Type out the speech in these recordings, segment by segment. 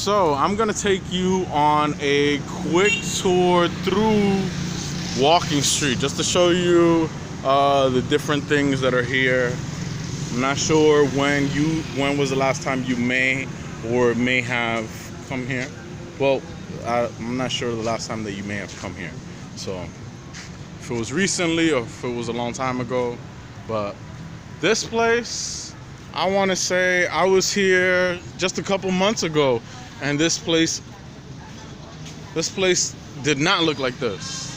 So I'm gonna take you on a quick tour through Walking Street just to show you the different things that are here. I'm not sure when was the last time you may have come here. Well, I'm not sure the last time that you may have come here. So if it was recently or if it was a long time ago, but this place, I want to say I was here just a couple months ago, and this place did not look like this.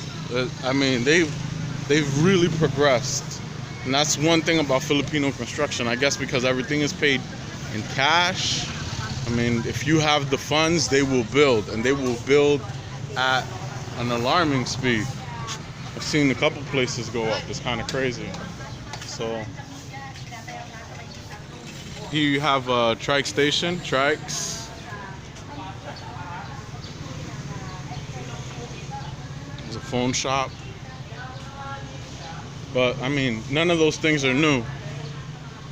I mean, they've really progressed. And that's one thing about Filipino construction, I guess, because everything is paid in cash. I mean, if you have the funds, they will build, and they will build at an alarming speed. I've seen a couple places go up. It's kind of crazy. So here you have a trike station, trikes. There's a phone shop. But, I mean, none of those things are new.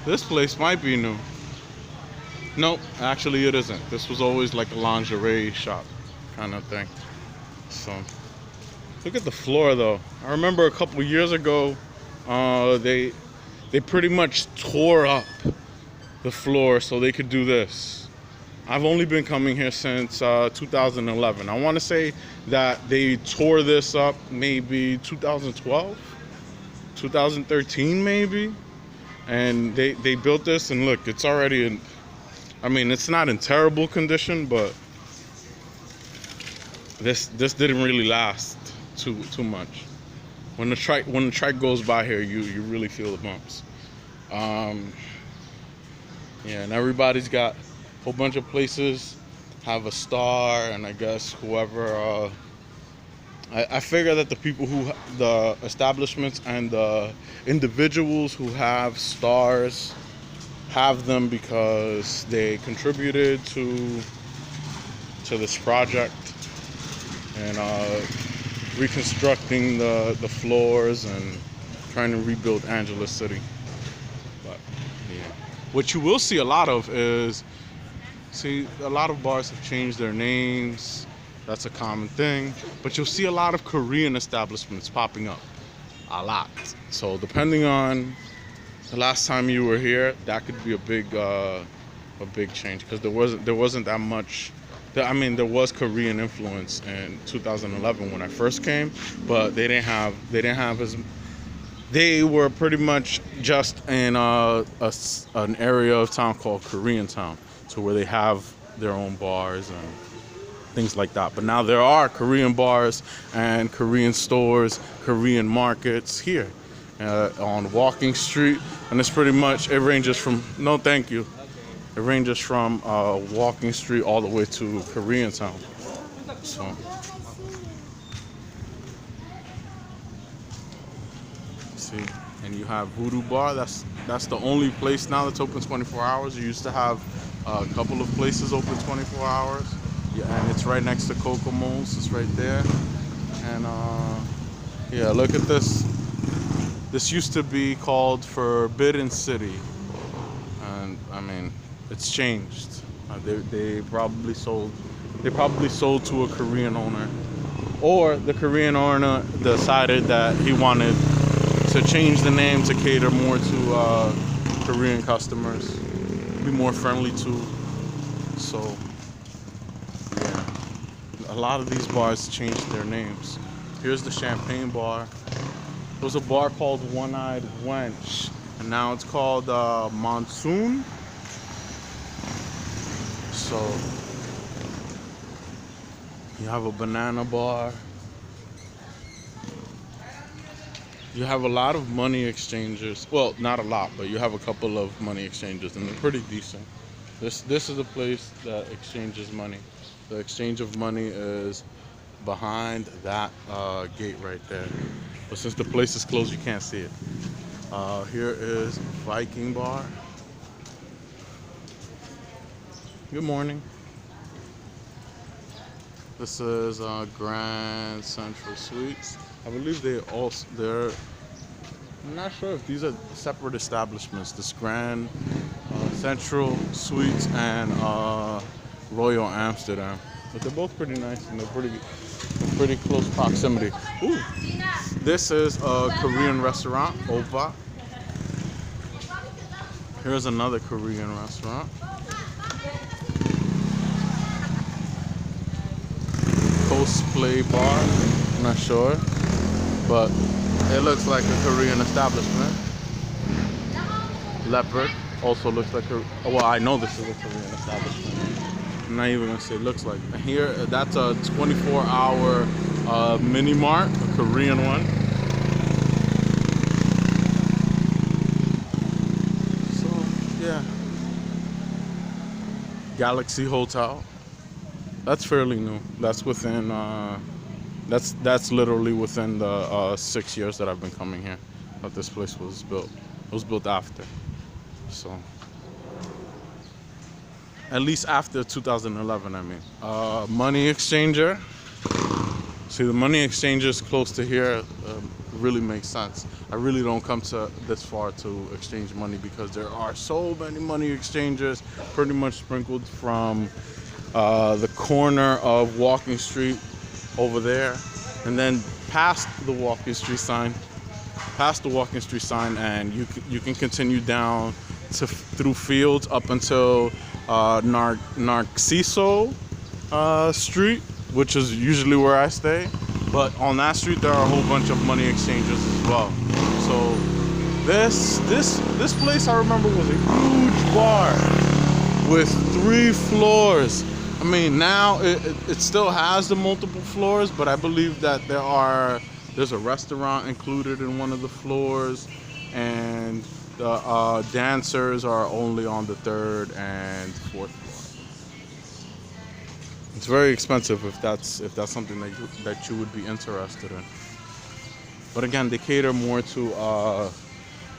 This place might be new. Nope, actually it isn't. This was always like a lingerie shop kind of thing. So, look at the floor though. I remember a couple years ago, they pretty much tore up the floor so they could do this. I've only been coming here since 2011. I want to say that they tore this up maybe 2012. 2013 maybe, and they built this, and look, it's already in, I mean, it's not in terrible condition, but this didn't really last too much. When the trike goes by here, you really feel the bumps. Yeah, and everybody's got a whole bunch of places have a star, and I guess whoever I figure that the establishments and the individuals who have stars have them because they contributed to this project and reconstructing the floors and trying to rebuild Angeles City. But yeah, what you will see a lot of is, a lot of bars have changed their names. That's a common thing, but you'll see a lot of Korean establishments popping up, a lot. So depending on the last time you were here, that could be a big change, because there wasn't that much. I mean, there was Korean influence in 2011 when I first came, but they didn't have as. They were pretty much just in an area of town called Koreantown, so where they have their own bars and things like that. But now there are Korean bars and Korean stores, Korean markets here on Walking Street, and it's pretty much, it ranges from, no thank you, it ranges from Walking Street all the way to Koreantown. So see, and you have Voodoo Bar. That's the only place now that's open 24 hours. You used to have a couple of places open 24 hours. Yeah, and it's right next to Kokomo's. It's right there. And yeah, look at this. This used to be called Forbidden City, and I mean, it's changed. They probably sold to a Korean owner, or the Korean owner decided that he wanted to change the name to cater more to Korean customers, be more friendly to. So yeah, a lot of these bars changed their names. Here's the Champagne Bar. There was a bar called One-Eyed Wench, and now it's called Monsoon. So you have a banana bar. You have a lot of money exchangers. Well, not a lot, but you have a couple of money exchangers, and they're pretty decent. This is a place that exchanges money. The exchange of money is behind that gate right there. But since the place is closed, you can't see it. Here is Viking Bar. Good morning. This is Grand Central Suites. I believe they're, I'm not sure if these are separate establishments. This Grand Central Suites and Royal Amsterdam. But they're both pretty nice and they're pretty close proximity. Ooh, this is a Korean restaurant, Opa. Here's another Korean restaurant. Cosplay bar, I'm not sure, but it looks like a Korean establishment. Leopard also looks like a, well, I know this is a Korean establishment. I'm not even gonna say looks like. Here, that's a 24-hour mini mart, a Korean one. So yeah, Galaxy Hotel. That's fairly new. That's within. That's literally within the 6 years that I've been coming here. That this place was built. It was built after. So. At least after 2011, I mean. Money exchanger. See, the money exchanges close to here really makes sense. I really don't come to this far to exchange money because there are so many money exchangers pretty much sprinkled from the corner of Walking Street over there, and then past the Walking Street sign, and you can continue down through fields up until Narciso Street, which is usually where I stay. But on that street there are a whole bunch of money exchanges as well. So this place I remember was a huge bar with 3 floors. I mean, now it still has the multiple floors, but I believe that there's a restaurant included in one of the floors, and the dancers are only on the 3rd and 4th floor. It's very expensive if that's something that you would be interested in. But again, they cater more to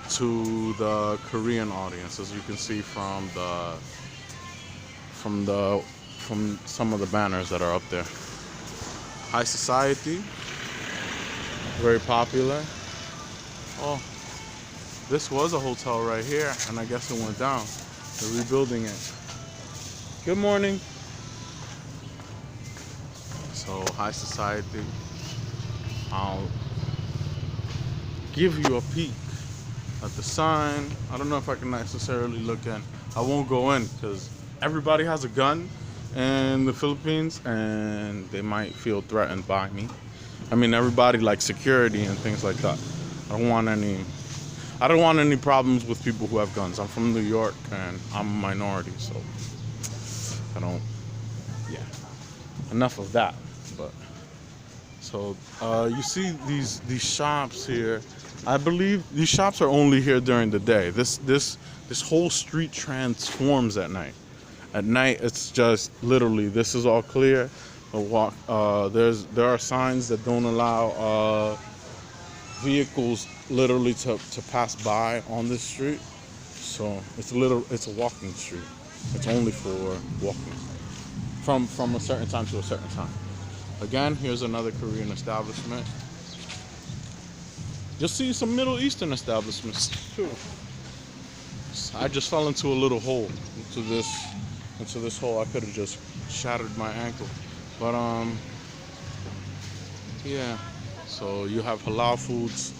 the Korean audience, as you can see from some of the banners that are up there. High Society, very popular. Oh, this was a hotel right here, and I guess it went down. They're rebuilding it. Good morning. So, High Society. I'll give you a peek at the sign. I don't know if I can necessarily look in. I won't go in because everybody has a gun in the Philippines and they might feel threatened by me. I mean, everybody likes security and things like that. I don't want any problems with people who have guns. I'm from New York and I'm a minority, so I don't, yeah. Enough of that. But so you see these shops here. I believe these shops are only here during the day. This whole street transforms at night. At night, it's just literally, this is all clear. There are signs that don't allow vehicles literally to pass by on this street. So it's a walking street. It's only for walking from a certain time to a certain time. Again, here's another Korean establishment. You'll see some Middle Eastern establishments too. I just fell into a little hole, into this hole. I could have just shattered my ankle, but yeah. So you have halal foods,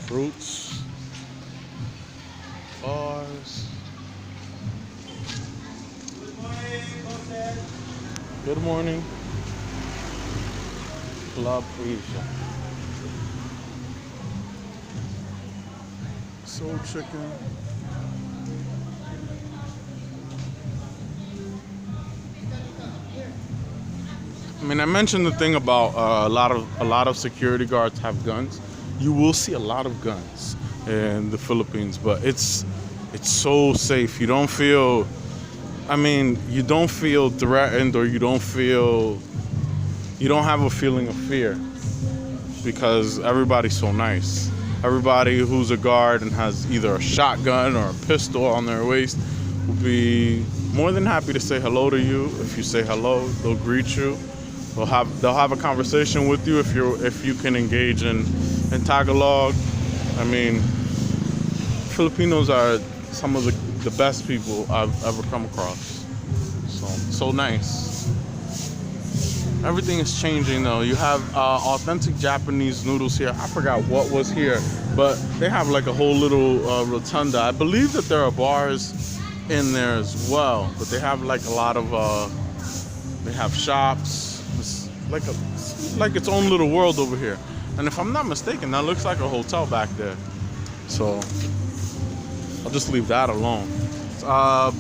fruits, bars. Good morning. Club Asia. Soul chicken. I mean, I mentioned the thing about a lot of security guards have guns. You will see a lot of guns in the Philippines, but it's so safe. You don't feel, I mean, you don't feel threatened, or you don't have a feeling of fear, because everybody's so nice. Everybody who's a guard and has either a shotgun or a pistol on their waist will be more than happy to say hello to you. If you say hello, they'll greet you. They'll have a conversation with you if you can engage in Tagalog. I mean, Filipinos are some of the best people I've ever come across. So nice. Everything is changing though. You have authentic Japanese noodles here. I forgot what was here, but they have like a whole little rotunda. I believe that there are bars in there as well, but they have like a lot of they have shops. It's like its own little world over here. And if I'm not mistaken, that looks like a hotel back there. So I'll just leave that alone.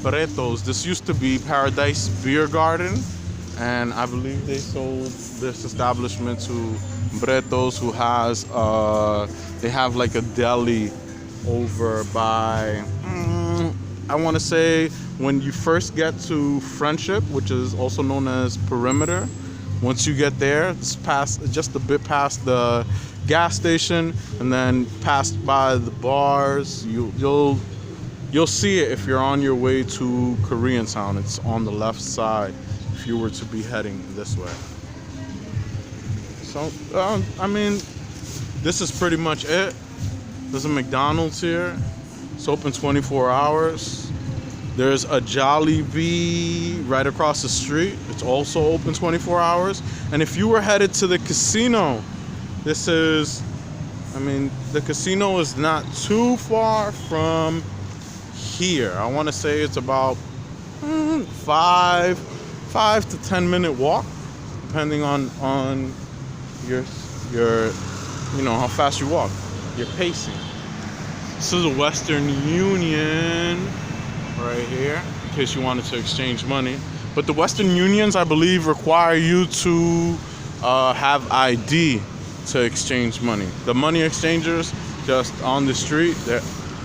Barretos. This used to be Paradise Beer Garden, and I believe they sold this establishment to Barretos, who has they have like a deli over by I want to say when you first get to Friendship, which is also known as Perimeter. Once you get there, it's just a bit past the gas station, and then past by the bars. You'll see it if you're on your way to Koreatown. It's on the left side if you were to be heading this way. So I mean, this is pretty much it. There's a McDonald's here. It's open 24 hours. There's a Jollibee right across the street. It's also open 24 hours. And if you were headed to the casino, the casino is not too far from here. I want to say it's about 5 to 10 minute walk, depending on your how fast you walk, your pacing. This is a Western Union right here, in case you wanted to exchange money. But the Western Unions, I believe, require you to have ID to exchange money. The money exchangers just on the street,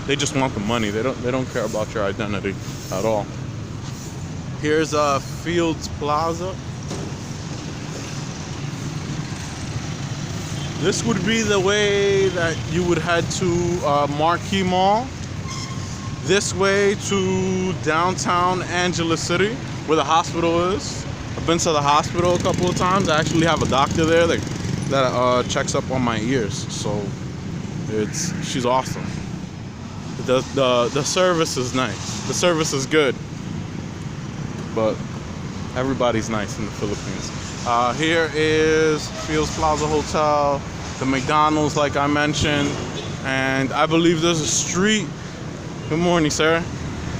they just want the money. They don't care about your identity at all. Here's Fields Plaza. This would be the way that you would head to Marquee Mall. This way to downtown Angeles City, where the hospital is. I've been to the hospital a couple of times. I actually have a doctor there that checks up on my ears. So she's awesome. The service is nice. The service is good. But everybody's nice in the Philippines. Here is Fields Plaza Hotel, the McDonald's like I mentioned, and I believe there's a street. Good morning, sir.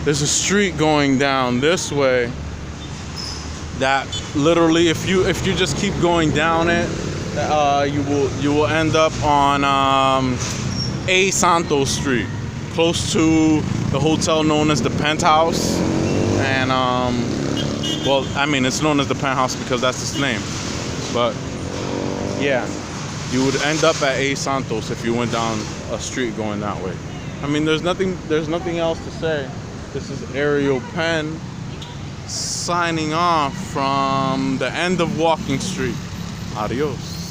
There's a street going down this way that literally, if you just keep going down it, you will end up on A Santos Street, close to the hotel known as the Penthouse. And well, I mean, it's known as the Penthouse because that's its name. But yeah, you would end up at A Santos if you went down a street going that way. I mean, there's nothing else to say. This is Ariel Penn signing off from the end of Walking Street. Adios.